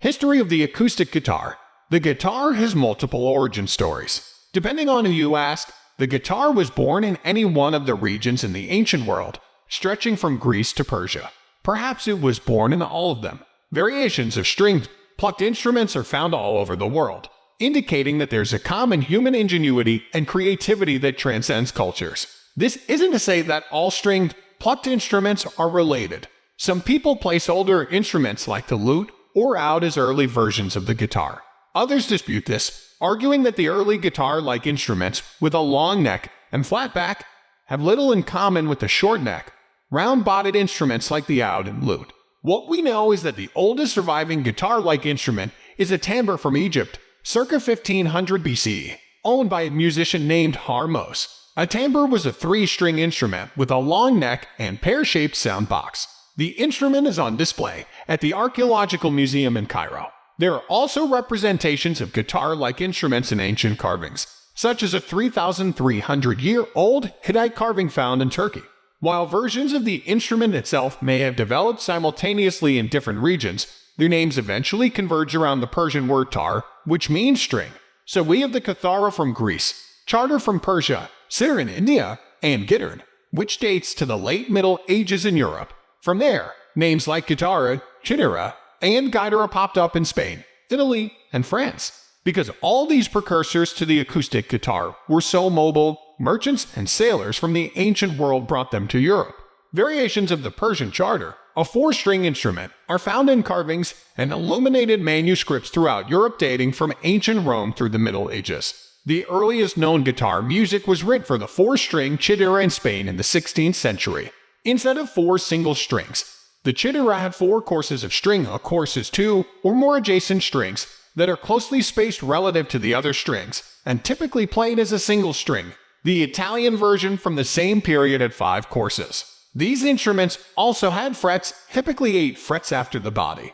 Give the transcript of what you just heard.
History of the acoustic guitar. The guitar has multiple origin stories. Depending on who you ask, the guitar was born in any one of the regions in the ancient world, stretching from Greece to Persia. Perhaps it was born in all of them. Variations of stringed, plucked instruments are found all over the world, indicating that there's a common human ingenuity and creativity that transcends cultures. This isn't to say that all stringed, plucked instruments are related. Some people place older instruments like the lute or oud as early versions of the guitar. Others dispute this, arguing that the early guitar-like instruments with a long neck and flat back have little in common with the short neck, round-bodied instruments like the oud and lute. What we know is that the oldest surviving guitar-like instrument is a tambour from Egypt, circa 1500 BCE, owned by a musician named Harmos. A tambour was a three-string instrument with a long neck and pear-shaped sound box. The instrument is on display at the Archaeological Museum in Cairo. There are also representations of guitar-like instruments in ancient carvings, such as a 3,300-year-old Hittite carving found in Turkey. While versions of the instrument itself may have developed simultaneously in different regions, their names eventually converge around the Persian word tar, which means string. So we have the kithara from Greece, charter from Persia, sitar in India, and gittern, which dates to the late Middle Ages in Europe. From there, names like guitarra, chitara, and guitarra popped up in Spain, Italy, and France. Because all these precursors to the acoustic guitar were so mobile, merchants and sailors from the ancient world brought them to Europe. Variations of the Persian charter, a four-string instrument, are found in carvings and illuminated manuscripts throughout Europe dating from ancient Rome through the Middle Ages. The earliest known guitar music was written for the four-string chitara in Spain in the 16th century. Instead of four single strings, the chitara had four courses of string, a course is two or more adjacent strings that are closely spaced relative to the other strings, and typically played as a single string. The Italian version from the same period had 5 courses. These instruments also had frets, typically 8 frets after the body.